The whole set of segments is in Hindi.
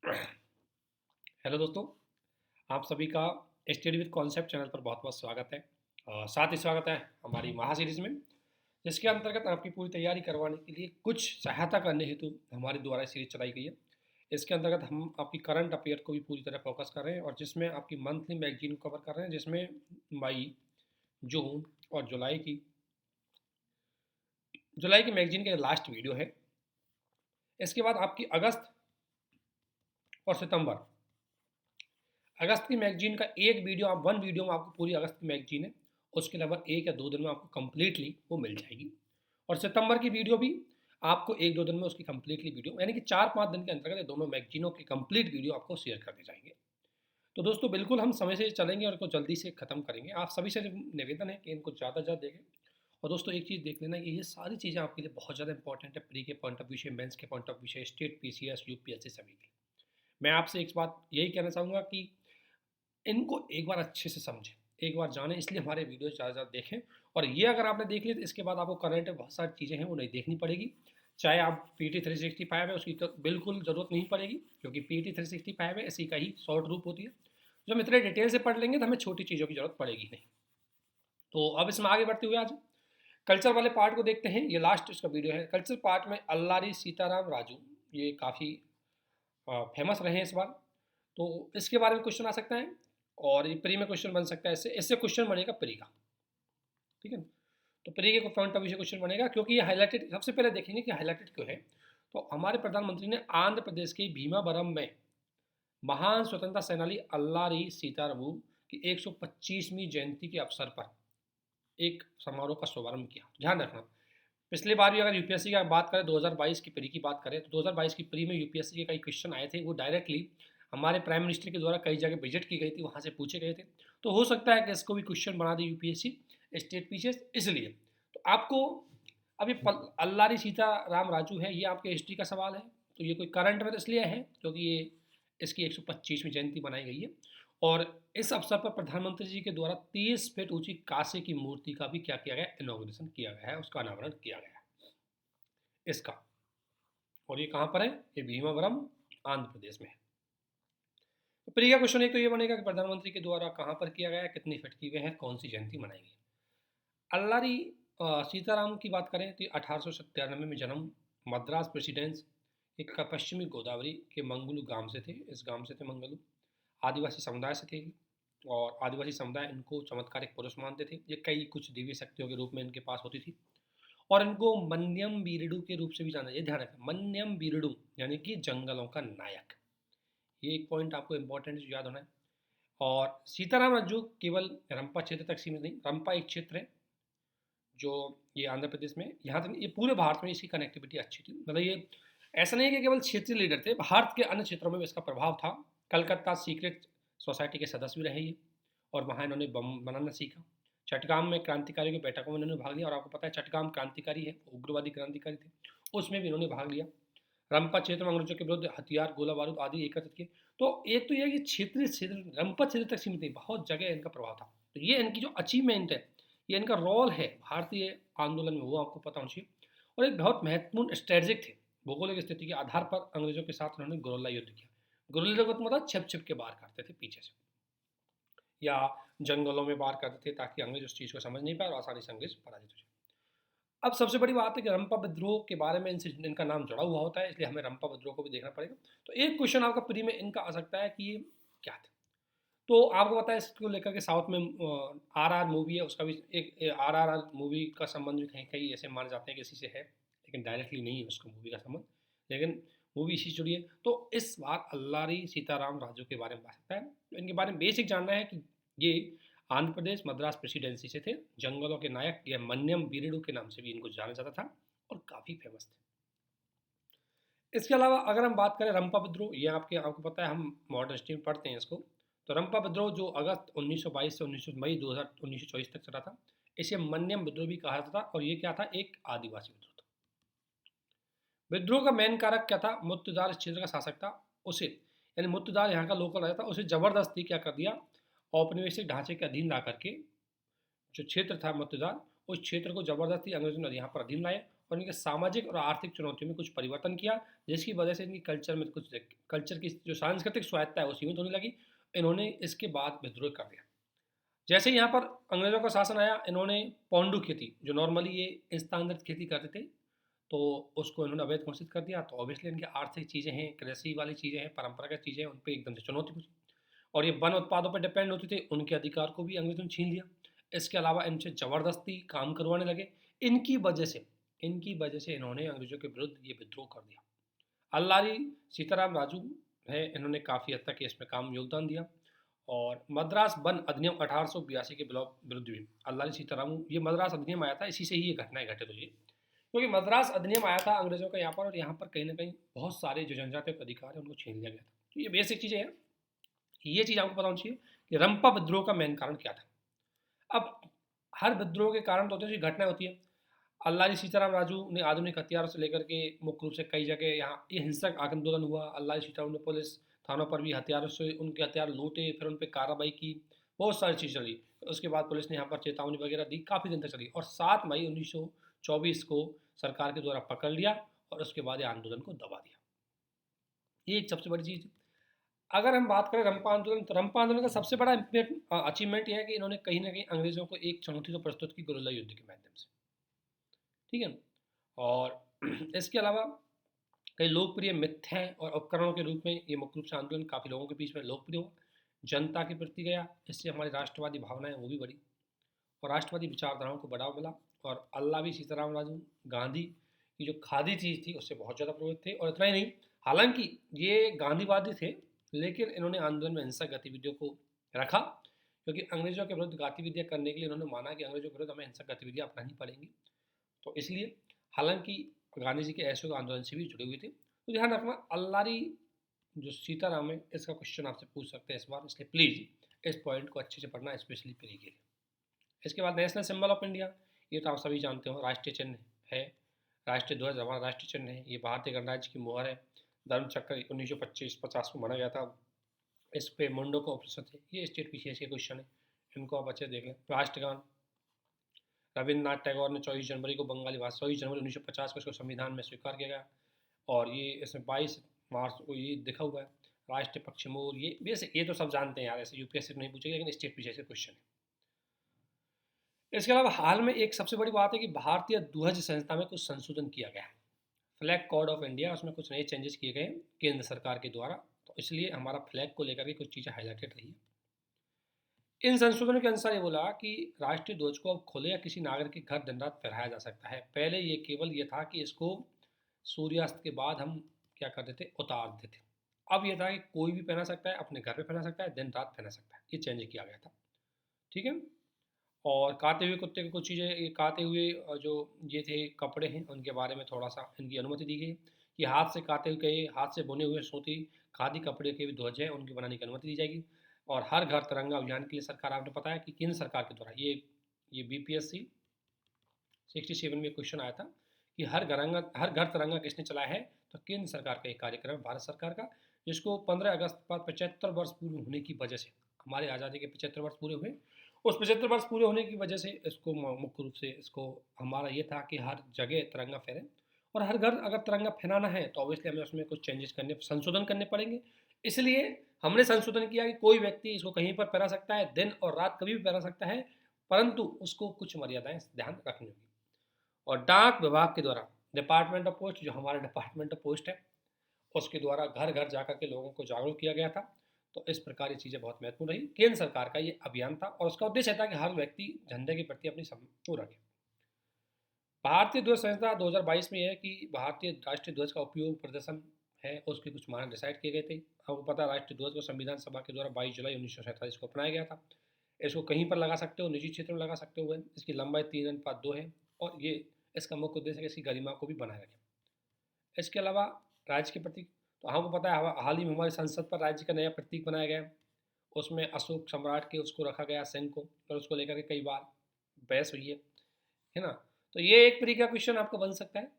हेलो दोस्तों, आप सभी का स्टडी विद कॉन्सेप्ट चैनल पर बहुत बहुत स्वागत है। साथ ही स्वागत है हमारी महा सीरीज में, जिसके अंतर्गत आपकी पूरी तैयारी करवाने के लिए कुछ सहायता करने हेतु हमारे द्वारा सीरीज चलाई गई है। इसके अंतर्गत हम आपकी करंट अफेयर को भी पूरी तरह फोकस कर रहे हैं और जिसमें आपकी मंथली मैगजीन को कवर कर रहे हैं, जिसमें मई, जून और जुलाई की मैगजीन का लास्ट वीडियो है। इसके बाद आपकी अगस्त और सितंबर, अगस्त की मैगजीन का एक वीडियो, आप वन वीडियो में आपको पूरी अगस्त की मैगजीन है, उसके लगभग 1 या 2 दिन में आपको कंप्लीटली वो मिल जाएगी। और सितंबर की वीडियो भी आपको 1-2 दिन में उसकी कंप्लीटली वीडियो, यानी कि 4-5 दिन के अंतर्गत ये दोनों मैगजीनों की कंप्लीट वीडियो आपको शेयर कर दी जाएंगे। तो दोस्तों बिल्कुल हम समय से चलेंगे और इनको जल्दी से खत्म करेंगे। आप सभी से निवेदन है कि इनको ज़्यादा से ज़्यादा देखें। और दोस्तों एक चीज़ देख लेना कि ये सारी चीज़ें आपके लिए बहुत ज़्यादा इंपॉर्टेंट है, प्री के पॉइंट ऑफ व्यू से, मेंस के पॉइंट ऑफ व्यू से, स्टेट पीसीएस यूपीएससी सभी के। मैं आपसे एक बात यही कहना चाहूँगा कि इनको एक बार अच्छे से समझें, एक बार जानें, इसलिए हमारे वीडियो ज़्यादा ज़्यादा देखें। और ये अगर आपने देख लिया तो इसके बाद आपको करंट में बहुत सारी चीज़ें हैं वो नहीं देखनी पड़ेगी। चाहे आप PT 365 है उसकी तो बिल्कुल ज़रूरत नहीं पड़ेगी, क्योंकि PT 365 है इसी का ही शॉर्ट रूप होती है। जब हम इतने डिटेल से पढ़ लेंगे तो हमें छोटी चीज़ों की ज़रूरत पड़ेगी नहीं। तो अब इसमें आगे बढ़ते हुए आज कल्चर वाले पार्ट को देखते हैं। ये लास्ट इसका वीडियो है। कल्चर पार्ट में अल्लारी सीताराम राजू, ये काफ़ी फेमस रहे हैं इस बार, तो इसके बारे में क्वेश्चन आ सकता है और ये प्री में क्वेश्चन बन सकता है। इससे इससे क्वेश्चन बनेगा प्री का, ठीक है। तो प्री के पॉइंट ऑफ व्यू से क्वेश्चन बनेगा, क्योंकि ये हाईलाइटेड, सबसे पहले देखेंगे कि हाईलाइटेड क्यों है। तो हमारे प्रधानमंत्री ने आंध्र प्रदेश के भीमावरम में महान स्वतंत्रता सेनानी अल्लारी सीतारामू की 125वीं जयंती के अवसर पर एक समारोह का शुभारंभ किया। ध्यान रखना, पिछली बार भी अगर यूपीएससी की बात करें, 2022 की प्री की बात करें, तो 2022 की प्री में यूपीएससी के कई क्वेश्चन आए थे, वो डायरेक्टली हमारे प्राइम मिनिस्टर के द्वारा कई जगह विजिट की गई थी, वहाँ से पूछे गए थे। तो हो सकता है कि इसको भी क्वेश्चन बना दे यूपीएससी स्टेट पीसीएस, इसलिए तो आपको अभी अल्लारी सीता राम राजू है, ये आपके हिस्ट्री का सवाल है। तो ये कोई करंट में तो इसलिए है क्योंकि ये इसकी 125वीं जयंती मनाई गई है। और इस अवसर पर प्रधानमंत्री जी के द्वारा 30 फीट ऊंची कांसे की मूर्ति का भी क्या किया गया, इनॉग्रेशन किया गया है, उसका अनावरण किया गया है इसका। और ये कहाँ पर है, ये भीमावरम आंध्र प्रदेश में है। तो प्री का क्वेश्चन एक तो ये बनेगा कि प्रधानमंत्री के द्वारा कहाँ पर किया गया है, कितनी फीट की गई है, कौन सी जयंती मनाई गई। अल्लारी सीताराम की बात करें तो 1897 में जन्म, मद्रास प्रेसिडेंस एक पश्चिमी गोदावरी के मंगलू गांव से थे, इस गांव से थे मंगलू। आदिवासी समुदाय से थे और आदिवासी समुदाय इनको चमत्कारिक पुरुष मानते थे। ये कई कुछ दिव्य शक्तियों के रूप में इनके पास होती थी और इनको मन्यम बीरडू के रूप से भी जाना, ये ध्यान रखें, मन्यम बीरडू यानी कि जंगलों का नायक। ये एक पॉइंट आपको इंपॉर्टेंट याद होना है। और सीताराम राजू केवल रंपा क्षेत्र तक सीमित नहीं, रंपा एक क्षेत्र है जो ये आंध्र प्रदेश में, यहाँ तक ये पूरे भारत में इसकी कनेक्टिविटी अच्छी थी। मतलब ये ऐसा नहीं है कि केवल क्षेत्रीय लीडर थे, भारत के अन्य क्षेत्रों में भी इसका प्रभाव था। कलकत्ता सीक्रेट सोसाइटी के सदस्य भी रहे ये, और वहाँ इन्होंने बम बनाना सीखा। चटगाम में क्रांतिकारियों की बैठकों में इन्होंने भाग लिया, और आपको पता है चटगाम क्रांतिकारी है, उग्रवादी क्रांतिकारी थे, उसमें भी इन्होंने भाग लिया। रंपा क्षेत्र में अंग्रेजों के विरुद्ध हथियार, गोला बारूद आदि एकत्रित किए। तो एक तो यह कि क्षेत्रीय क्षेत्र रंपा क्षेत्र तक सीमित नहीं, बहुत जगह इनका प्रभाव था। तो ये इनकी जो अचीवमेंट है, ये इनका रोल है भारतीय आंदोलन में, वो आपको पता होना चाहिए। और एक बहुत महत्वपूर्ण स्ट्रेटजिक थे, भौगोलिक स्थिति के आधार पर अंग्रेजों के साथ उन्होंने गुरिल्ला युद्ध किया। गुरिल्ला युद्ध मतलब छिप छिप के वार करते थे पीछे से, या जंगलों में वार करते थे ताकि अंग्रेज उस चीज़ को समझ नहीं पाए और आसानी से अंग्रेज पराजित हो जाए। अब सबसे बड़ी बात है कि रंपा विद्रोह के बारे में इनसे इनका नाम जुड़ा हुआ होता है, इसलिए हमें रंपा विद्रोह को भी देखना पड़ेगा। तो एक क्वेश्चन आपका प्री में इनका आ सकता है कि ये क्या था। तो आपको पता है इसको लेकर के साउथ में RR मूवी है, उसका भी एक RRR मूवी का संबंध भी कहीं कहीं ऐसे माने जाते हैं कि इसी से है, लेकिन डायरेक्टली नहीं है उसका मूवी का संबंध, लेकिन मूवी इसी से जुड़ी है। तो इस बार अल्लारी सीताराम राजू के बारे में बात सकता है। तो इनके बारे में बेसिक जानना है कि ये आंध्र प्रदेश मद्रास प्रेसिडेंसी से थे, जंगलों के नायक या मन्यम बीरेडू के नाम से भी इनको जाना जाता था और काफ़ी फेमस थे। इसके अलावा अगर हम बात करें रंपा विद्रोह, ये आपको पता है, हम मॉडर्न हिस्ट्री में पढ़ते हैं इसको। तो रंपा विद्रोह जो अगस्त 1922 से 19 मई 1924 तक चला था, इसे मन्यम विद्रोह भी कहा जाता था। और ये क्या था, एक आदिवासी विद्रोह था। विद्रोह का मेन कारक क्या था, मुत्तदार इस क्षेत्र का शासक था, उसे यानी मुत्तदार यहाँ का लोकल रहता था, उसे जबरदस्ती क्या कर दिया, औपनिवेशिक ढांचे के अधीन ला करके जो क्षेत्र था मुत्तदार, उस क्षेत्र को जबरदस्ती अंग्रेजों ने यहाँ पर अधीन लाए और इनके सामाजिक और आर्थिक चुनौतियों में कुछ परिवर्तन किया, जिसकी वजह से इनकी कल्चर की जो सांस्कृतिक स्वायत्ता है वो सीमित होने लगी। इन्होंने इसके बाद विद्रोह कर दिया। जैसे यहाँ पर अंग्रेज़ों का शासन आया, इन्होंने पोंडू खेती, जो नॉर्मली ये स्थानांतरित खेती करते थे, तो उसको इन्होंने अवैध घोषित कर दिया। तो ऑब्वियसली इनकी आर्थिक चीज़ें हैं, कृषि वाली चीज़ें हैं, परंपरागत चीज़ें हैं, उन पे एकदम से चुनौती पूछी। और ये वन उत्पादों पर डिपेंड होते थे, उनके अधिकार को भी अंग्रेज़ों ने छीन लिया। इसके अलावा इनसे ज़बरदस्ती काम करवाने लगे। इनकी वजह से इन्होंने अंग्रेज़ों के विरुद्ध ये विद्रोह कर दिया। अल्लारी सीताराम राजू है, इन्होंने काफ़ी हद तक इसमें काम योगदान दिया। और मद्रास वन अधिनियम 1882 के विरुद्ध भी अल्लारी सीताराम, ये मद्रास अधिनियम आया था, इसी से ही ये घटनाएं घटित हुई, क्योंकि मद्रास अधिनियम आया था अंग्रेजों का यहाँ पर, और यहाँ पर कहीं ना कहीं बहुत सारे जो जनजातीय अधिकार है उनको छीन लिया गया था। तो ये बेसिक चीज़ें हैं, ये चीज़ आपको पता होनी चाहिए कि रंपा विद्रोह का मेन कारण क्या था। अब हर विद्रोह के कारण तो होते हैं, घटनाएं होती है। अल्लारी सीताराम राजू ने आधुनिक हथियारों से लेकर के मुख्य रूप से कई जगह यहाँ ये हिंसक आंदोलन हुआ। अल्लारी सीताराम ने पुलिस थानों पर भी हथियारों से उनके हथियार लूटे, फिर उन पर कार्रवाई की, बहुत सारी चीज़ चली। उसके बाद पुलिस ने यहाँ पर चेतावनी वगैरह दी, काफ़ी दिन तक चली, और 7 मई 1924 को सरकार के द्वारा पकड़ लिया और उसके बाद ये आंदोलन को दबा दिया। ये एक सबसे बड़ी चीज़। अगर हम बात करें रंपा आंदोलन, तो रंपा आंदोलन का सबसे बड़ा अचीवमेंट यह है कि इन्होंने कहीं ना कहीं अंग्रेजों को एक चुनौती तो प्रस्तुत की गुरिल्ला युद्ध के माध्यम से, ठीक है। और इसके अलावा कई लोकप्रिय मिथ्याएं और उपकरणों के रूप में ये मुख्य रूप से आंदोलन काफ़ी लोगों के बीच में लोकप्रिय हुआ, जनता के प्रति गया, इससे हमारी राष्ट्रवादी भावनाएं वो भी बढ़ी और राष्ट्रवादी विचारधाराओं को बढ़ावा मिला। और अल्लावी सीताराम राजू गांधी की जो खादी चीज़ थी उससे बहुत ज़्यादा प्रभावित थे। और इतना ही नहीं, हालांकि ये गांधीवादी थे, लेकिन इन्होंने आंदोलन में हिंसक गतिविधियों को रखा, क्योंकि अंग्रेजों के विरुद्ध गतिविधियाँ करने के लिए उन्होंने माना कि अंग्रेजों के विरुद्ध हमें हिंसक गतिविधियाँ अपनानी पड़ेंगी। तो इसलिए हालांकि गांधी जी के असहयोग आंदोलन से भी जुड़े हुए थे। तो ध्यान रखना, अल्लारी जो सीताराम है, इसका क्वेश्चन आपसे पूछ सकते हैं इस बार, इसलिए प्लीज़ इस पॉइंट को अच्छे से पढ़ना, स्पेशली प्री के लिए। इसके बाद नेशनल सिंबल ऑफ इंडिया, ये तो आप सभी जानते हो, राष्ट्रीय चिन्ह है। राष्ट्रीय ध्वज हमारा राष्ट्रीय चिन्ह है, ये भारतीय गणराज्य की मोहर है। धर्म चक्र 1925-50 को माना गया था। इस पे मुंडो का ऑप्शन थे। ये स्टेट पीसीएस के क्वेश्चन है, इनको आप अच्छे देख लें। राष्ट्रगान, रविन्द्रनाथ टैगोर ने 24 जनवरी को बंगाली भाषा, 24 जनवरी 1950 को इसको संविधान में स्वीकार किया गया, और ये इसमें 22 मार्च को ये लिखा हुआ है। राष्ट्रीय पक्षी मोर, ये बेसिक, ये तो सब जानते हैं यार, ऐसे यूपीएससी नहीं पूछेगा, लेकिन स्टेट पीसीएस के क्वेश्चन है। इसके अलावा हाल में एक सबसे बड़ी बात है कि भारतीय ध्वज संहिता में कुछ संशोधन किया गया है। फ्लैग कोड ऑफ इंडिया, उसमें कुछ नए चेंजेस किए गए केंद्र सरकार के द्वारा, तो इसलिए हमारा फ्लैग को लेकर के कुछ चीज़ें हाईलाइटेड रही है। इन संशोधनों के अनुसार ये बोला कि राष्ट्रीय ध्वज को अब खुले या किसी नागरिक के घर दिन रात फहराया जा सकता है। पहले ये केवल ये था कि इसको सूर्यास्त के बाद हम क्या करते थे, उतार देते थे। अब ये था कि कोई भी पहना सकता है, अपने घर पे पहना सकता है, दिन रात पहना सकता है, ये चेंज किया गया था, ठीक है। और काते हुए कुत्ते की कुछ चीज़ें, ये काते हुए जो ये थे कपड़े हैं, उनके बारे में थोड़ा सा इनकी अनुमति दी गई कि हाथ से काते हुए, हाथ से बुने हुए सूती खादी कपड़े के भी ध्वज हैं, उनकी बनाने की अनुमति दी जाएगी। और हर घर तिरंगा अभियान के लिए सरकार, आपने पता है कि केंद्र सरकार के द्वारा, ये बीपीएससी 67 में क्वेश्चन आया था कि हर घर तिरंगा किसने चलाया है, तो केंद्र सरकार का एक कार्यक्रम है, भारत सरकार का, जिसको 15 अगस्त पर 75 वर्ष पूरे होने की वजह से, हमारी आज़ादी के 75 वर्ष पूरे हुए, उस 75 वर्ष पूरे होने की वजह से इसको मुख्य रूप से इसको हमारा ये था कि हर जगह तिरंगा फहरे, और हर घर अगर तिरंगा फहराना है तो ऑब्वियसली हमें उसमें कुछ चेंजेस करने, संशोधन करने पड़ेंगे। इसलिए हमने संशोधन किया कि कोई व्यक्ति इसको कहीं पर पहना सकता है, दिन और रात कभी भी पहना सकता है, परंतु उसको कुछ मर्यादाएं ध्यान रखनी होगी। और डाक विभाग के द्वारा, डिपार्टमेंट ऑफ पोस्ट, जो हमारा डिपार्टमेंट ऑफ पोस्ट है, उसके द्वारा घर घर जाकर के लोगों को जागरूक किया गया था। तो इस प्रकार ये चीज़ें बहुत महत्वपूर्ण रही। केंद्र सरकार का ये अभियान था और उसका उद्देश्य था कि हर व्यक्ति झंडे के प्रति अपनी वो रखे। भारतीय ध्वज संहिता 2022 में यह है कि भारतीय राष्ट्रीय ध्वज का उपयोग प्रदर्शन है, उसके कुछ मानक डिसाइड किए गए थे। आपको पता है राष्ट्रीय ध्वज को संविधान सभा के द्वारा 22 जुलाई 1947 को अपनाया गया था। इसको कहीं पर लगा सकते हो, निजी क्षेत्र में लगा सकते हो। इसकी लंबाई 3.2 है और ये इसका मुख्य उद्देश्य है कि इसकी गरिमा को भी बनाए रखें। इसके अलावा राज्य के प्रतीक, तो हमको पता है हाल ही में हमारी संसद पर राज्य का नया प्रतीक बनाया गया, उसमें अशोक सम्राट के उसको रखा गया सिंह को, और उसको लेकर के कई बार बहस हुई है ना। तो ये एक तरीके का क्वेश्चन आपको बन सकता है।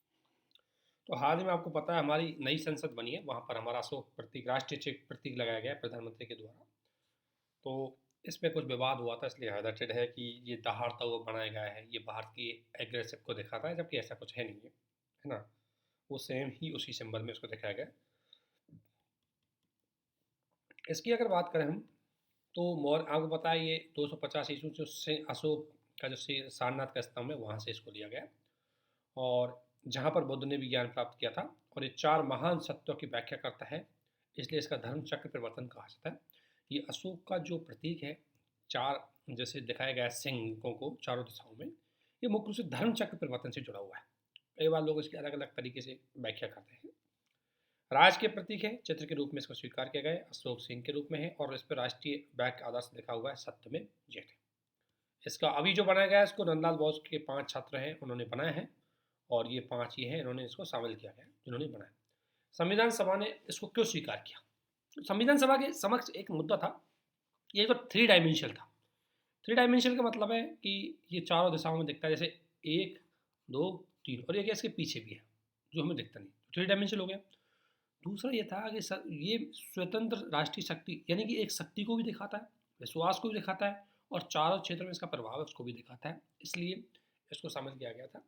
तो हाल ही में आपको पता है हमारी नई संसद बनी है, वहाँ पर हमारा अशोक प्रतीक, राष्ट्रीय प्रतीक लगाया गया है प्रधानमंत्री के द्वारा। तो इस पे कुछ विवाद हुआ था, इसलिए हाईलाइटेड है कि ये दहाड़ता हुआ बनाया गया है, ये भारत की एग्रेसिव को दिखाता है, जबकि ऐसा कुछ है नहीं है ना। वो सेम ही उसी सिंबल में उसको दिखाया गया। इसकी अगर बात करें हम, तो मौर्य आपको पता है ये 250 ईस्वी जो अशोक का जो सारनाथ का स्तंभ है वहाँ से इसको लिया गया, और जहाँ पर बुद्ध ने भी ज्ञान प्राप्त किया था, और ये 4 महान सत्यों की व्याख्या करता है, इसलिए इसका धर्म चक्र परिवर्तन कहा जाता है। ये अशोक का जो प्रतीक है, 4 जैसे दिखाया गया है सिंहों को चारों दिशाओं में, ये मुख्य रूप से धर्म चक्र परिवर्तन से जुड़ा हुआ है। कई बार लोग इसकी अलग अलग तरीके से व्याख्या करते हैं। राज के प्रतीक है, चित्र के रूप में इसको स्वीकार किया गया है, अशोक सिंह के रूप में है, और इस पर राष्ट्रीय बैग आदर्श लिखा हुआ है, सत्य में जयते। इसका अभी जो बनाया गया है, इसको नंदलाल बोस के 5 छात्र हैं उन्होंने बनाया है, और ये 5 ही हैं इन्होंने इसको शामिल किया गया जिन्होंने बनाया। संविधान सभा ने इसको क्यों स्वीकार किया? संविधान सभा के समक्ष एक मुद्दा था, ये तो 3 डायमेंशनल था। 3 डायमेंशनल का मतलब है कि ये चारों दिशाओं में दिखता है, जैसे 1 2 3, और एक इसके पीछे भी है जो हमें दिखता नहीं, 3 डायमेंशनल हो गया। दूसरा ये था कि ये स्वतंत्र राष्ट्रीय शक्ति, यानी कि एक शक्ति को भी दिखाता है, विश्वास को भी दिखाता है, और चारों क्षेत्र में इसका प्रभाव है उसको भी दिखाता है, इसलिए इसको शामिल किया गया था।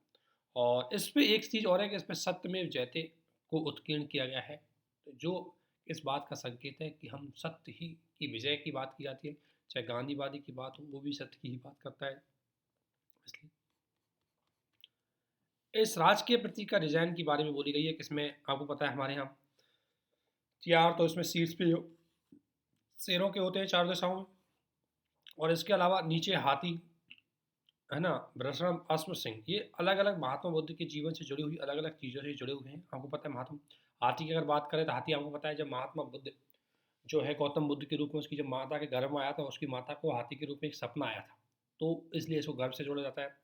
और इस पर एक चीज़ और है कि इस पर सत्यमेव जयते को उत्कीर्ण किया गया है, जो इस बात का संकेत है कि हम सत्य ही की विजय की बात की जाती है, चाहे गांधीवादी की बात हो वो भी सत्य की ही बात करता है। इसलिए इस राजकीय प्रतीक का डिजाइन के बारे में बोली गई है कि इसमें आपको पता है हमारे यहाँ 4 तो इसमें सीट्स पे शेरों के होते हैं 4 दिशाओं में, और इसके अलावा नीचे हाथी है ना, वृषभ अश्व सिंह, ये अलग अलग महात्मा बुद्ध के जीवन से जुड़ी हुई अलग अलग चीज़ों से जुड़े हुए हैं। आपको पता है महात्मा हाथी की अगर बात करें तो हाथी आपको पता है जब महात्मा बुद्ध जो है गौतम बुद्ध के रूप में उसकी जब माता के गर्भ में आया था, उसकी माता को हाथी के रूप में एक सपना आया था, तो इसलिए इसको गर्भ से जोड़ा जाता है।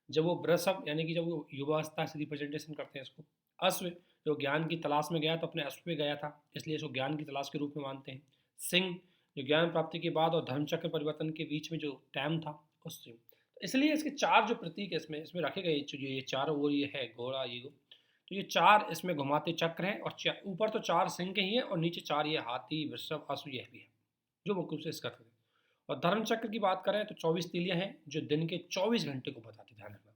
जब वो वृषभ यानी कि जब वो युवावस्था से रिप्रेजेंटेशन करते हैं इसको। अश्व जो ज्ञान की तलाश में गया तो अपने अश्व पे गया था, इसलिए इसको ज्ञान की तलाश के रूप में मानते हैं। सिंह जो ज्ञान प्राप्ति के बाद और धर्मचक्र परिवर्तन के बीच में जो टाइम था उस सिंह, तो इसलिए इसके 4 जो प्रतीक इसमें इसमें रखे गए, जो ये चारों ओर ये है घोड़ा ये तो ये 4 इसमें घुमाते चक्र हैं, और ऊपर तो 4 सिंह के ही हैं, और नीचे 4 ये हाथी वृषभ अश्व यह भी है जो मुख्य रूप से इसका है। और धर्म चक्र की बात करें तो 24 तीलियां हैं जो दिन के 24 घंटे को बताती, ध्यान रखना,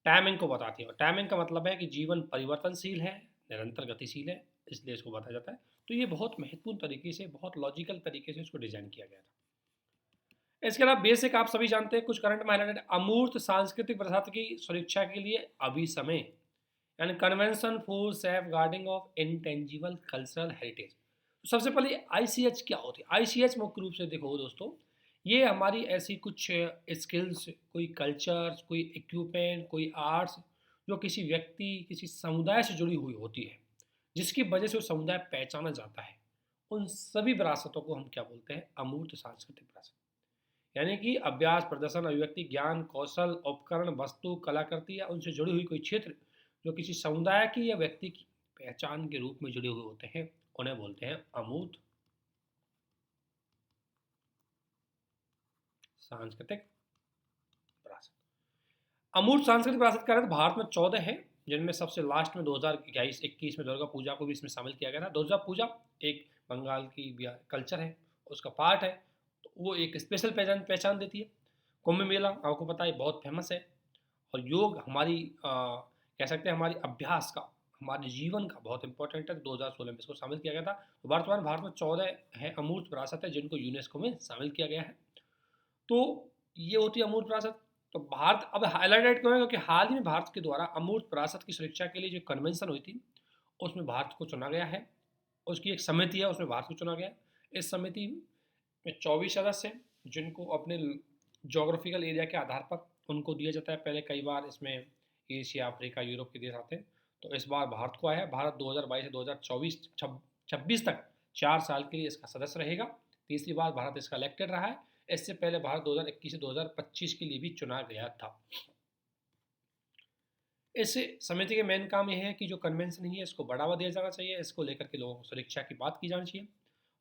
टाइमिंग को बताती है, और टाइमिंग का मतलब है कि जीवन परिवर्तनशील है, निरंतर गतिशील है, इसलिए इसको बताया जाता है। तो ये बहुत महत्वपूर्ण तरीके से, बहुत लॉजिकल तरीके से इसको डिजाइन किया गया था। इसके अलावा बेसिक आप सभी जानते हैं, कुछ करंट में हाइलाइटेड अमूर्त सांस्कृतिक विरासत की सुरक्षा के लिए अभी समय and convention for safeguarding of intangible cultural heritage. सबसे पहले आईसीएच क्या होती है? आईसीएच मुख्य रूप से देखो दोस्तों, ये हमारी ऐसी कुछ स्किल्स, कोई कल्चर्स, कोई इक्विपमेंट, कोई आर्ट्स जो किसी व्यक्ति किसी समुदाय से जुड़ी हुई होती है, जिसकी वजह से वो समुदाय पहचाना जाता है, उन सभी विरासतों को हम क्या बोलते हैं? अमूर्त सांस्कृतिक विरासत। यानी कि अभ्यास, प्रदर्शन, अभिव्यक्ति, ज्ञान, कौशल, उपकरण, वस्तु, कलाकृति या उनसे जुड़ी हुई कोई क्षेत्र जो किसी समुदाय की या व्यक्ति की पहचान के रूप में जुड़े हुए होते हैं, उन्हें बोलते हैं अमूर्त सांस्कृतिक विरासत। अमूर्त सांस्कृतिक विरासत का अर्थ भारत में 14 है, जिनमें सबसे लास्ट में 2021 में दुर्गा पूजा को भी इसमें शामिल किया गया था। दुर्गा पूजा एक बंगाल की कल्चर है, उसका पार्ट है, तो वो एक स्पेशल पहचान पहचान देती है। कुंभ मेला आपको पता है बहुत फेमस है, और योग हमारी कह सकते हैं हमारी अभ्यास का, हमारे जीवन का बहुत इंपॉर्टेंट है। 2016 में इसको शामिल किया गया था। तो वर्तमान भारत में 14 है अमूर्त विरासत है जिनको यूनेस्को में शामिल किया गया है। तो ये होती है अमूर्त विरासत। तो भारत अब हाईलाइटेड क्यों है? क्योंकि हाल ही में भारत के द्वारा अमूर्त विरासत की सुरक्षा के लिए जो कन्वेंशन हुई थी उसमें भारत को चुना गया है, उसकी एक समिति है उसमें भारत को चुना गया। इस समिति में 24 सदस्य हैं जिनको अपने जोग्राफिकल एरिया के आधार पर उनको दिया जाता है। पहले कई बार इसमें एशिया, अफ्रीका, यूरोप के देश आते हैं, तो इस बार भारत को आया है। भारत 2022 से 2026 तक 4 साल के लिए इसका सदस्य रहेगा। तीसरी बार भारत इसका इलेक्टेड रहा है। इससे पहले भारत 2021 से 2025 के लिए भी चुना गया था। इस समिति के मेन काम यह है कि जो कन्वेंशन है इसको बढ़ावा दिया जाना चाहिए, इसको लेकर के लोगों को सुरक्षा की बात की जानी चाहिए।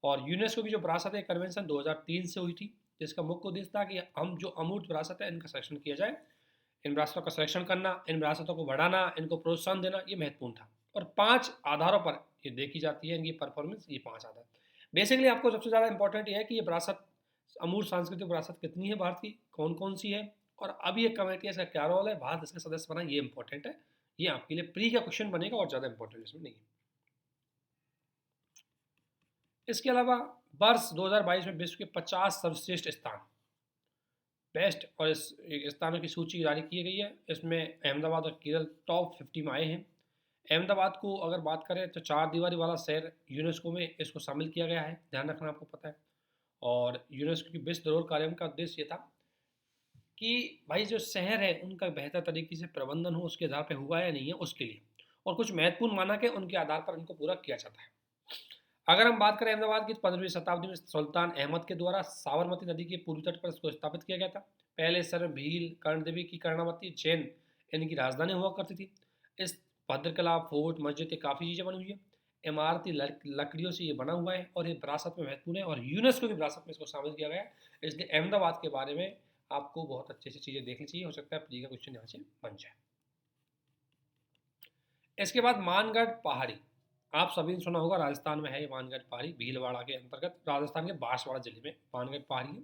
और यूनेस्को की जो विरासत है कन्वेंशन 2003 से हुई थी, जिसका मुख्य उद्देश्य था कि हम जो अमूर्त विरासत है इनका संरक्षण किया जाए, इन विरासतों का संरक्षण करना, इन विरासतों को बढ़ाना, इनको प्रोत्साहन देना, ये महत्वपूर्ण था। और 5 आधारों पर ये देखी जाती है इनकी परफॉर्मेंस, ये 5 आधार। बेसिकली आपको सबसे ज़्यादा इंपॉर्टेंट ये है कि ये विरासत अमूर्त सांस्कृतिक विरासत कितनी है भारत की, कौन कौन सी है, और अब ये कमेटी इसका क्या रोल है, भारत इसके सदस्य बना, ये इंपॉर्टेंट है। ये आपके लिए प्री का क्वेश्चन बनेगा और ज़्यादा इंपॉर्टेंट इसमें नहीं है। इसके अलावा वर्ष 2022 में विश्व के 50 सर्वश्रेष्ठ स्थान, बेस्ट और इस स्थानों की सूची जारी की गई है। इसमें अहमदाबाद और केरल टॉप 50 में आए हैं। अहमदाबाद को अगर बात करें तो 4 दीवारी वाला शहर यूनेस्को में इसको शामिल किया गया है, ध्यान रखना आपको पता है। और यूनेस्को की विश्व धरोहर कार्यक्रम का उद्देश्य ये था कि भाई जो शहर है उनका बेहतर तरीके से प्रबंधन हो, उसके आधार पर हुआ या नहीं है उसके लिए, और कुछ महत्वपूर्ण मानक है उनके आधार पर इनको पूरा किया जाता है। अगर हम बात करें अहमदाबाद की, 15वीं शताब्दी में सुल्तान अहमद के द्वारा साबरमती नदी के पूर्वी तट पर इसको स्थापित किया गया था। पहले सर भील कर्णदेवी की कर्णावती जैन इनकी राजधानी हुआ करती थी। इस भद्रकला, फोर्ट, मस्जिद, ये काफ़ी चीज़ें बनी हुई है। इमारती लकड़ियों से ये बना हुआ है और ये विरासत में महत्वपूर्ण है और यूनेस्को की विरासत में इसको शामिल किया गया है। इसलिए अहमदाबाद के बारे में आपको बहुत अच्छे से चीज़ें देखनी चाहिए, हो सकता है प्री का क्वेश्चन यहाँ से बन जाए। इसके बाद मानगढ़ पहाड़ी, आप सभी ने सुना होगा, राजस्थान में है ये मानगढ़ पहाड़ी, भीलवाड़ा के अंतर्गत, राजस्थान के बांसवाड़ा जिले में मानगढ़ पहाड़ी है।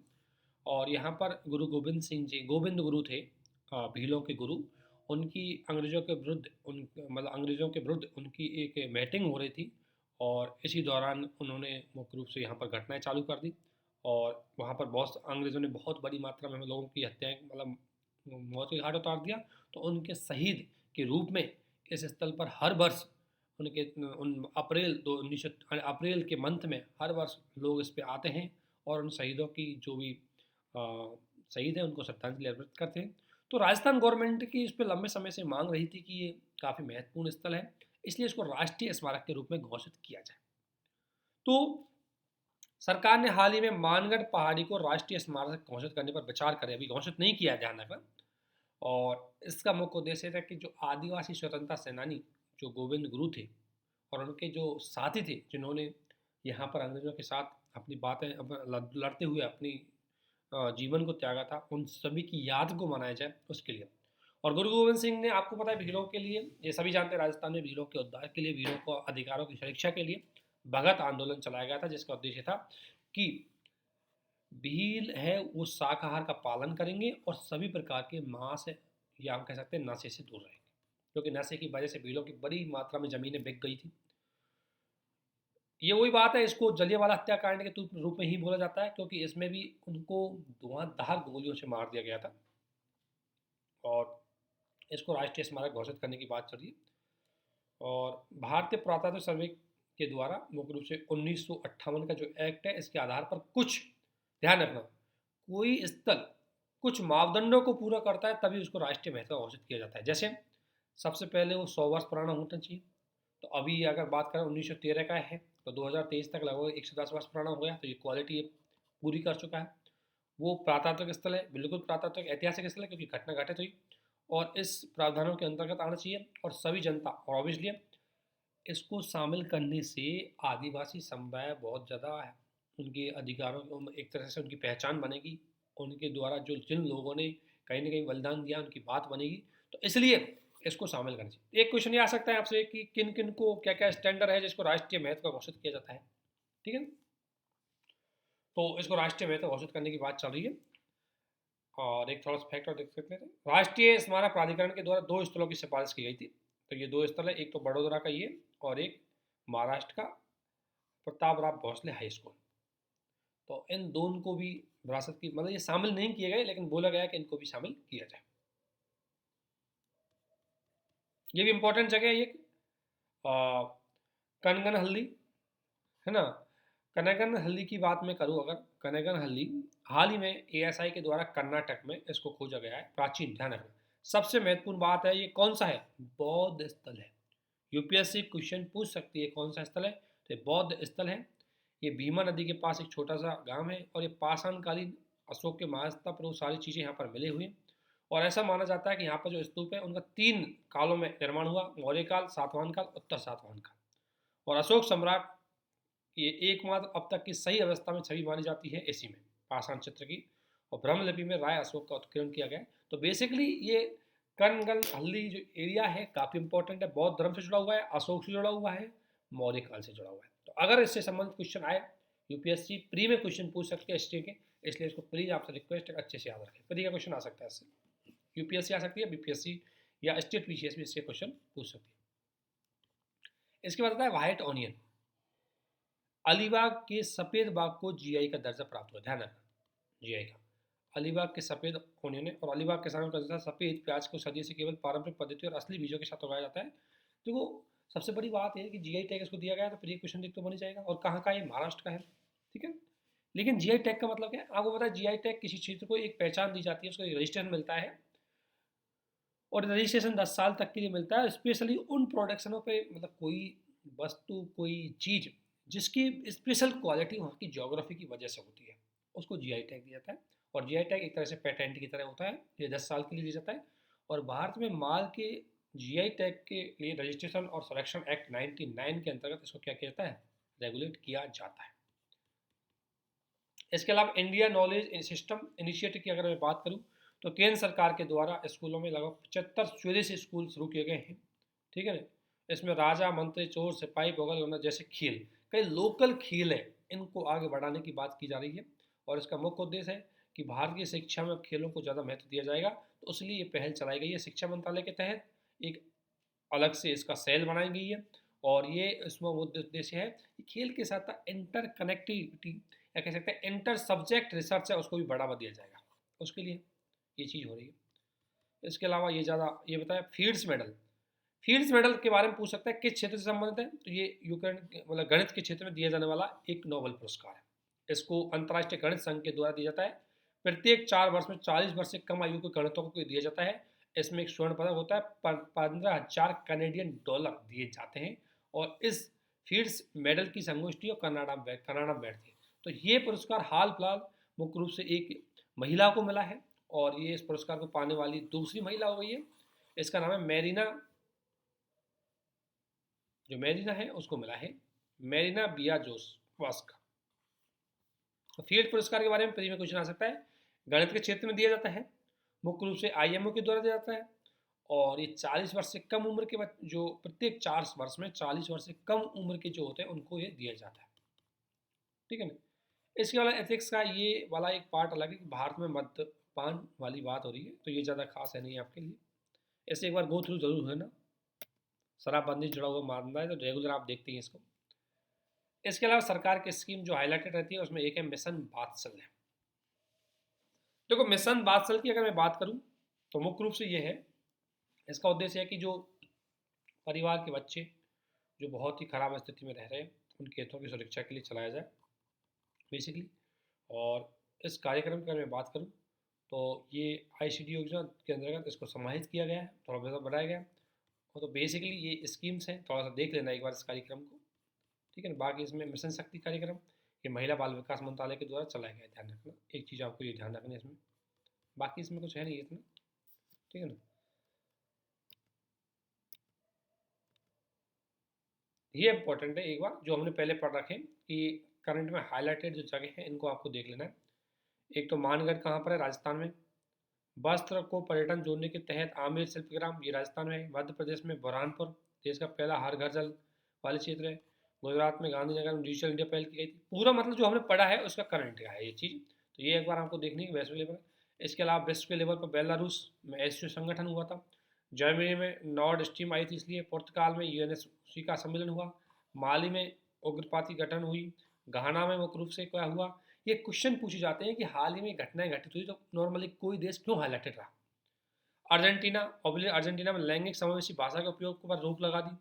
और यहाँ पर गुरु गोविंद सिंह जी, गोविंद गुरु थे भीलों के गुरु, उनकी अंग्रेजों के विरुद्ध अंग्रेजों के विरुद्ध उनकी एक मीटिंग हो रही थी और इसी दौरान उन्होंने मुख्य रूप से यहाँ पर घटनाएं चालू कर दी और वहाँ पर बहुत अंग्रेजों ने बहुत बड़ी मात्रा में लोगों की हत्याएं, मौत के घाट उतार दिया। तो उनके शहीद के रूप में इस स्थल पर हर वर्ष उनके उन अप्रैल के मंथ में हर वर्ष लोग इस पे आते हैं और उन शहीदों की जो भी शहीद हैं उनको श्रद्धांजलि अर्पित करते हैं। तो राजस्थान गवर्नमेंट की इस पर लंबे समय से मांग रही थी कि ये काफ़ी महत्वपूर्ण स्थल है, इसलिए इसको राष्ट्रीय स्मारक के रूप में घोषित किया जाए। तो सरकार ने हाल ही में मानगढ़ पहाड़ी को राष्ट्रीय स्मारक घोषित करने पर विचार करे, अभी घोषित नहीं किया, ध्यान रखना। और इसका मुख्य उद्देश्य था कि जो आदिवासी स्वतंत्रता सेनानी जो गोविंद गुरु थे और उनके जो साथी थे जिन्होंने यहाँ पर अंग्रेजों के साथ अपनी बातें लड़ते हुए अपनी जीवन को त्यागा था, उन सभी की याद को मनाया जाए उसके लिए। और गुरु गोविंद सिंह ने, आपको पता है, भीलों के लिए, ये सभी जानते हैं, राजस्थान में भीलों के उद्धार के लिए, भीलों को अधिकारों की सुरक्षा के लिए भगत आंदोलन चलाया गया था, जिसका उद्देश्य था कि भील है वो शाकाहार का पालन करेंगे और सभी प्रकार के मांस या हम कह सकते हैं नशे से दूर रहेंगे, क्योंकि नशे की वजह से भीलों की बड़ी मात्रा में ज़मीनें बिक गई थी। ये वही बात है, इसको जलियांवाला हत्याकांड के रूप में ही बोला जाता है, क्योंकि इसमें भी उनको धुआंधार गोलियों से मार दिया गया था और इसको राष्ट्रीय स्मारक घोषित करने की बात चल रही है। और भारतीय पुरातत्व सर्वे के द्वारा मुख्य रूप से 1958 का जो एक्ट है, इसके आधार पर कुछ, ध्यान रखना, कोई स्थल कुछ मापदंडों को पूरा करता है तभी उसको राष्ट्रीय महत्व घोषित किया जाता है। जैसे सबसे पहले वो 100 वर्ष पुराना होना चाहिए, तो अभी अगर बात करें 1913 का है तो 2023 तक लगभग 110 वर्ष पुराना हो गया, तो ये क्वालिटी पूरी कर चुका है। वो पुरातात्विक स्थल है, बिल्कुल पुरातात्विक ऐतिहासिक स्थल है, क्योंकि घटना घटित हुई और इस प्रावधानों के अंतर्गत आना चाहिए। और सभी जनता, और ऑब्वियसली इसको शामिल करने से आदिवासी समुदाय बहुत ज़्यादा है, उनके अधिकारों, एक तरह से उनकी पहचान बनेगी, उनके द्वारा जो जिन लोगों ने कहीं ना कहीं बलिदान दिया उनकी बात बनेगी, तो इसलिए इसको शामिल करना चाहिए। एक क्वेश्चन ये आ सकता है आपसे कि किन किन को क्या क्या स्टैंडर्ड है जिसको राष्ट्रीय महत्व का घोषित किया जाता है, ठीक है। तो इसको राष्ट्रीय महत्व घोषित करने की बात चल रही है। और एक थोड़ा सा फैक्ट और देख सकते हैं, राष्ट्रीय स्मारक प्राधिकरण के द्वारा 2 स्थलों की सिफारिश की गई थी। तो ये 2 स्थल है, एक तो बड़ोदरा का ये और एक महाराष्ट्र का प्रतापराव भोसले हाई स्कूल। तो इन दोनों को भी विरासत की, मतलब ये शामिल नहीं किए गए, लेकिन बोला गया कि इनको भी शामिल किया जाए। ये भी इंपॉर्टेंट जगह है ये, कनगन हल्दी है ना। कनगन हल्दी की बात मैं करूँ अगर, कनगन हल्दी हाल ही में ASI के द्वारा कर्नाटक में इसको खोजा गया है, प्राचीन, ध्यान रखना। सबसे महत्वपूर्ण बात है, ये कौन सा है, बौद्ध स्थल है। UPSC क्वेश्चन पूछ सकती है कौन सा स्थल है, तो ये बौद्ध स्थल है। ये भीमा नदी के पास एक छोटा सा गांव है और ये पाषाणकालीन अशोक के महास्थता पर वो सारी चीज़ें यहाँ पर मिले हुए हैं। और ऐसा माना जाता है कि यहाँ पर जो स्तूप है उनका 3 कालों में निर्माण हुआ, मौर्य काल, सातवाहन काल, उत्तर सातवाहन काल। और अशोक सम्राट ये एकमात्र अब तक की सही अवस्था में छवि मानी जाती है इसी में, पाषाण चित्र की। और ब्रह्मलिपि में राय अशोक का उत्कीर्ण किया गया है। तो बेसिकली ये कनगन हल्दी जो एरिया है काफ़ी इंपॉर्टेंट है, बौद्ध धर्म से जुड़ा हुआ है, अशोक से जुड़ा हुआ है, मौर्य काल से जुड़ा हुआ है। तो अगर इससे संबंधित क्वेश्चन आए UPSC प्री में क्वेश्चन पूछ सकते हैं हिस्ट्री के, इसलिए इसको प्लीज़ आपसे रिक्वेस्ट है अच्छे से याद रखें। प्री का क्वेश्चन आ सकता है इससे, यूपीएससी आ सकती है, बीपीएससी या स्टेट पीसीएस भी इससे क्वेश्चन पूछ सकती है। इसके बाद आता है व्हाइट ऑनियन। अलीबाग के सफ़ेद बाग को जीआई का दर्जा प्राप्त हुआ, ध्यान रखना जीआई का। अलीबाग के सफ़ेद ऑनियन है और अलीबाग किसानों का दर्जा सफ़ेद प्याज को सदियों से केवल पारंपरिक पद्धति और असली बीजों के साथ उगाया जाता है। देखो सबसे बड़ी बात है कि जीआई टैग इसको दिया गया है, तो फिर ये क्वेश्चन देख तो बन ही जाएगा। और कहाँ का है? महाराष्ट्र का है, ठीक है। लेकिन जीआई टैग का मतलब क्या है आपको पता है? जीआई टैग किसी क्षेत्र को एक पहचान दी जाती है, उसको एक रजिस्ट्रेशन मिलता है और रजिस्ट्रेशन 10 साल तक के लिए मिलता है, स्पेशली उन प्रोडक्शनों पे, मतलब कोई वस्तु कोई चीज़ जिसकी स्पेशल क्वालिटी वहाँ की ज्योग्राफी की वजह से होती है, उसको जीआई टैग दिया जाता है। और जीआई टैग एक तरह से पेटेंट की तरह होता है, ये 10 साल के लिए दिया जाता है। और भारत में माल के जीआई टैग के लिए रजिस्ट्रेशन और संरक्षण एक्ट 99 के अंतर्गत इसको क्या किया जाता है? रेगुलेट किया जाता है। इसके अलावा इंडिया नॉलेज सिस्टम इनिशिएटिव की अगर मैं बात करूं तो केंद्र सरकार के द्वारा स्कूलों में लगभग 75 स्वदेशी स्कूल शुरू किए गए हैं, ठीक है ना। इसमें राजा मंत्री चोर सिपाही बगल करना जैसे खेल, कई लोकल खेल है, इनको आगे बढ़ाने की बात की जा रही है। और इसका मुख्य उद्देश्य है कि भारतीय शिक्षा में खेलों को ज़्यादा महत्व दिया जाएगा, तो इसलिए ये पहल चलाई गई है। शिक्षा मंत्रालय के तहत एक अलग से इसका सेल बनाई गई है और ये इसमें उद्देश्य है कि खेल के साथ इंटर कनेक्टिविटी या कह सकते हैं इंटर सब्जेक्ट रिसर्च है, उसको भी बढ़ावा दिया जाएगा, उसके लिए ये चीज़ हो रही है। इसके अलावा ये ज़्यादा ये बताया फील्ड्स मेडल। फील्ड्स मेडल के बारे में पूछ सकता है किस क्षेत्र से संबंधित है, तो ये यूक्रेन मतलब गणित के क्षेत्र में दिया जाने वाला एक नोबेल पुरस्कार है। इसको अंतर्राष्ट्रीय गणित संघ के द्वारा दिया जाता है। प्रत्येक 4 वर्ष में 40 वर्ष से कम आयु के गणितों को दिया जाता है। इसमें एक स्वर्ण पदक होता है, 15,000 कैनेडियन डॉलर दिए जाते हैं। और इस फील्ड्स मेडल की संगोष्ठी और कनाडा में बैठती है। तो ये पुरस्कार हाल फिलहाल मुख्य रूप से एक महिला को मिला है और ये इस पुरस्कार को पाने वाली दूसरी महिला हो गई है। इसका नाम है मेरिना, जो मेरिना है उसको मिला है मेरिना बियाजोवास्का। तो फील्ड पुरस्कार के बारे में प्री में क्वेश्चन आ सकता है। गणित के क्षेत्र में दिया जाता है, मुख्य रूप से आईएमओ के द्वारा दिया जाता है और ये 40 वर्ष से कम उम्र के जो प्रत्येक 4 वर्ष में 40 वर्ष से कम उम्र के जो होते हैं उनको ये दिया जाता है, ठीक है ना। इसके वाला एथिक्स का ये वाला एक पार्ट अलग है कि भारत में मद्यपान वाली बात हो रही है, तो ये ज़्यादा खास है नहीं आपके लिए, ऐसे एक बार गो थ्रू जरूर है ना। शराबबंदी जुड़ा हुआ मामला है तो रेगुलर आप देखते हैं इसको। इसके अलावा सरकार की स्कीम जो हाईलाइटेड रहती है उसमें एक है मिशन वात्सल्य। देखो मिशन वात्सल्य की अगर मैं बात करूं तो मुख्य रूप से ये है, इसका उद्देश्य है कि जो परिवार के बच्चे जो बहुत ही खराब स्थिति में रह रहे हैं उनके हितों की सुरक्षा के लिए चलाया जाए बेसिकली। और इस कार्यक्रम की अगर मैं बात करूं तो ये आईसीडी योजना के अंतर्गत इसको समाहित किया गया है, थोड़ा पैसा बढ़ाया गया। और तो बेसिकली ये स्कीम्स हैं, थोड़ा सा देख लेना एक बार इस कार्यक्रम को, ठीक है ना। बाकी इसमें मिशन शक्ति कार्यक्रम ये महिला बाल विकास मंत्रालय के द्वारा चलाया गया है, ध्यान रखना एक चीज़ आपको ये ध्यान रखना है इसमें। बाकी इसमें कुछ है नहीं इतना, ठीक है ना। ये इंपॉर्टेंट है एक बार जो हमने पहले पढ़ रखे कि करंट में हाईलाइटेड जो जगह है इनको आपको देख लेना है। एक तो मानगढ़ कहाँ पर है? राजस्थान में। वस्त्र को पर्यटन जोड़ने के तहत आमेर शिल्पग्राम ये राजस्थान में है। मध्य प्रदेश में बुरहानपुर देश का पहला हर घर जल वाले क्षेत्र है। गुजरात में गांधीनगर में डिजिटल इंडिया पहल की गई थी। पूरा मतलब जो हमने पढ़ा है उसका करंट का है ये चीज़, तो ये एक बार आपको देखनी है वैश्विक लेवल। इसके अलावा विश्व के लेवल पर बेलारूस में एससीओ संगठन हुआ था। जर्मनी में नॉर्ड स्ट्रीम आई थी इसलिए। पुर्तगाल में यूएनएससी का सम्मेलन हुआ। माली में उग्रपाती गठन हुई। घाना में मुख्य रूप से क्या हुआ, ये क्वेश्चन पूछे जाते हैं कि हाल ही में घटनाएं घटित हुई तो नॉर्मली कोई देश क्यों हाईलाइटेड रहा। अर्जेंटीना में लैंगिक समावेशी भाषा के उपयोग पर रोक लगा दी।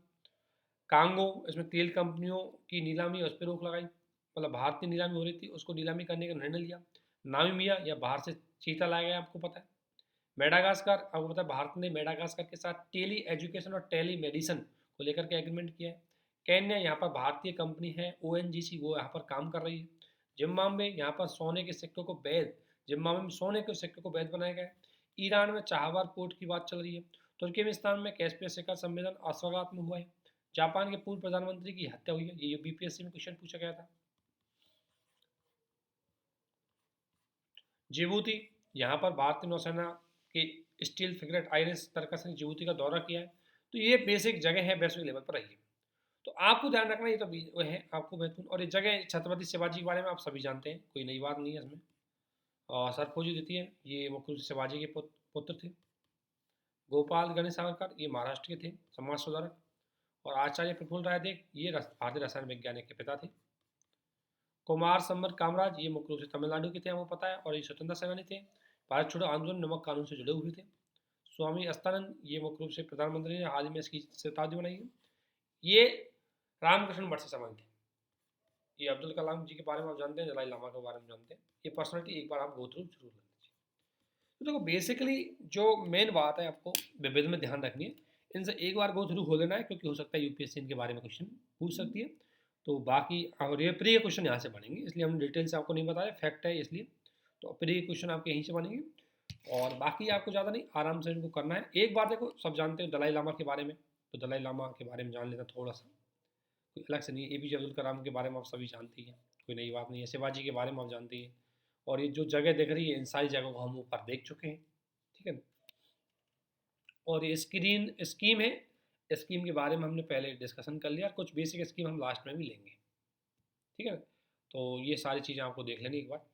कांगो इसमें तेल कंपनियों की नीलामी उस पर रोक लगाई, मतलब भारतीय नीलामी हो रही थी उसको नीलामी करने का निर्णय लिया। नामीबिया या बाहर से चीता लाया गया आपको पता है। मेडागास्कर आपको पता है भारत ने मेडागास्कर के साथ टेली एजुकेशन और टेली मेडिसिन को लेकर के एग्रीमेंट किया है। केन्या यहाँ पर भारतीय कंपनी है ओएनजीसी वो यहाँ पर काम कर रही है। जिम्बाब्वे यहाँ पर सोने के सिक्कों को वैध, जिम्बाब्वे में सोने के सिक्कों को वैध बनाया गया है। ईरान में चाहवार पोर्ट की बात चल रही है। तुर्कमेनिस्तान में कैस्पियन शिखर सम्मेलन अश्वगात में हुआ है। जापान के पूर्व प्रधानमंत्री की हत्या हुई है, ये बीपीएससी में क्वेश्चन पूछा गया था। जिबूती यहाँ पर भारतीय नौसेना के स्टील फ्रिगेट आईएनएस तरकस ने जिबूती का दौरा किया है। तो ये बेसिक जगह है वैश्विक लेवल पर रही है, तो आपको ध्यान रखना ये तो वो है आपको महत्वपूर्ण। और ये जगह छत्रपति शिवाजी के बारे में आप सभी जानते हैं, कोई नई बात नहीं है इसमें। और सरफोजी द्वितीय ये मुख्य रूप से शिवाजी के पुत्र थे। गोपाल गणेश सावरकर ये महाराष्ट्र के थे समाज सुधारक। और आचार्य प्रफुल्ल राय देव ये भारतीय रसायन वैज्ञानिक के पिता थे। कुमार संबत कामराज ये मुख्य रूप से तमिलनाडु के थे, हमको पता है, और ये स्वतंत्रता सेनानी थे, भारत छोड़ो आंदोलन नमक कानून से जुड़े हुए थे। स्वामी अस्तानंद ये मुख्य रूप से प्रधानमंत्री ने हाल ही में इसकी शताब्दी बनाई है। ये रामकृष्ण मठ से संबंधित थे। ये अब्दुल कलाम जी के बारे में आप जानते हैं, दलाई लामा के बारे में जानते हैं। ये पर्सनैलिटी एक बार आप गो थ्रू जरूर करना चाहिए। तो देखो बेसिकली जो मेन बात है आपको विविध में ध्यान रखनी है, इनसे एक बार गो थ्रू हो लेना है, क्योंकि हो सकता है यूपीएससी इनके बारे में क्वेश्चन पूछ सकती है। तो बाकी और ये प्री क्वेश्चन यहाँ से बनेंगे, इसलिए हम डिटेल से आपको नहीं बताया, फैक्ट है इसलिए। तो प्री क्वेश्चन आपके यहीं से बनेंगे, और बाकी आपको ज़्यादा नहीं, आराम से इनको करना है। एक बार देखो सब जानते हो दलाई लामा के बारे में, तो दलाई लामा के बारे में जान लेना थोड़ा सा, कोई अलग से नहीं है। एपीजे अब्दुल कलाम के बारे में आप सभी जानती हैं, कोई नई बात नहीं है। शिवाजी के बारे में आप जानती हैं, और ये जो जगह दिख रही है इन सारी जगहों को हम ऊपर देख चुके हैं, ठीक है ना। और ये स्कीम है, स्कीम के बारे में हमने पहले डिस्कशन कर लिया, कुछ बेसिक स्कीम हम लास्ट में भी लेंगे, ठीक है ना। तो ये सारी चीज़ें आपको देख लेनी एक बार।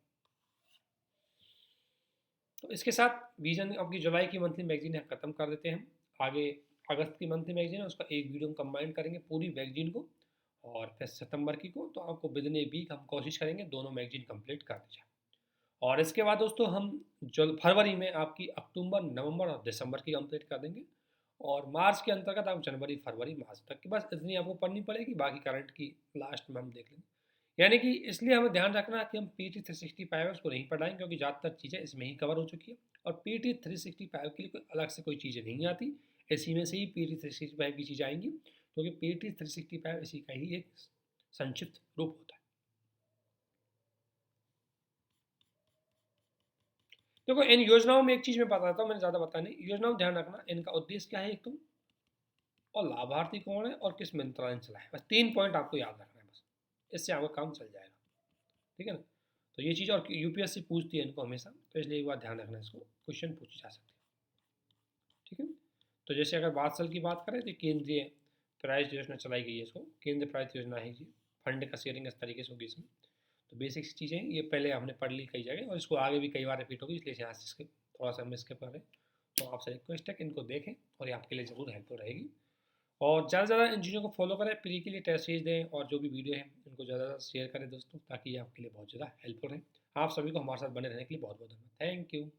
तो इसके साथ विजन आपकी जुलाई की मंथली मैगजीन ख़त्म कर देते हैं हम। आगे अगस्त की मंथली मैगजीन है, उसका एक वीडियो हम कंबाइन करेंगे पूरी मैगजीन को, और फिर सितंबर की को। तो आपको विदिन ए वीक हम कोशिश करेंगे दोनों मैगजीन कंप्लीट कर दी जाए। और इसके बाद दोस्तों हम फरवरी में आपकी अक्टूबर नवंबर और दिसंबर की कंप्लीट कर देंगे, और मार्च के अंतर्गत आप जनवरी फरवरी मार्च तक की बस इतनी आपको पढ़नी पड़ेगी, बाकी करंट की लास्ट में हम देख लेंगे। यानी कि इसलिए हमें ध्यान रखना है कि हम PT 365 उसको नहीं पढ़ाएंगे, क्योंकि ज़्यादातर चीज़ें इसमें ही कवर हो चुकी है, और PT 365 के लिए कोई अलग से कोई चीज़ें नहीं आती, इसी में से ही PT 365 की चीज़ें आएंगी, क्योंकि PT 365 इसी का ही एक संक्षिप्त रूप होता है। देखो इन योजनाओं में एक चीज़ मैं बताता हूँ, मैंने ज़्यादा बताया नहीं, योजनाओं ध्यान रखना, इनका उद्देश्य क्या है एक तो, और लाभार्थी कौन है, और किस मंत्रालय ने चलाया, बस 3 पॉइंट आपको याद रखना है, बस इससे आपका काम चल जाएगा, ठीक है ना। तो ये चीज़, और यूपीएससी पूछती है इनको हमेशा, तो इसलिए एक बार ध्यान रखना, इसको क्वेश्चन पूछी जा सकती है, ठीक है। तो जैसे अगर वात्सल की बात करें, तो केंद्रीय प्राइज योजना चलाई गई है, इसको केंद्रीय प्राइज योजना है जी, फंड का शेयरिंग इस तरीके से होगी इसमें। तो बेसिक चीज़ें ये पहले हमने पढ़ ली कई जगह, और इसको आगे भी कई बार रिपीट होगी, इसलिए यहाँ से इसके थोड़ा सा हम स्किप कर रहे हैं। तो आपसे रिक्वेस्ट है कि इनको देखें, और ये आपके लिए ज़रूर हेल्पफुल रहेगी। और ज़्यादा से ज़्यादा इन चीज़ों को फॉलो करें, प्री के लिए टेस्ट सीरीज दें, और जो भी वीडियो है इनको ज़्यादा ज़्यादा शेयर करें दोस्तों, ताकि ये आपके लिए बहुत ज़्यादा हेल्पफुल है। आप सभी को हमारे साथ बने रहने के लिए बहुत बहुत धन्यवाद। Thank you.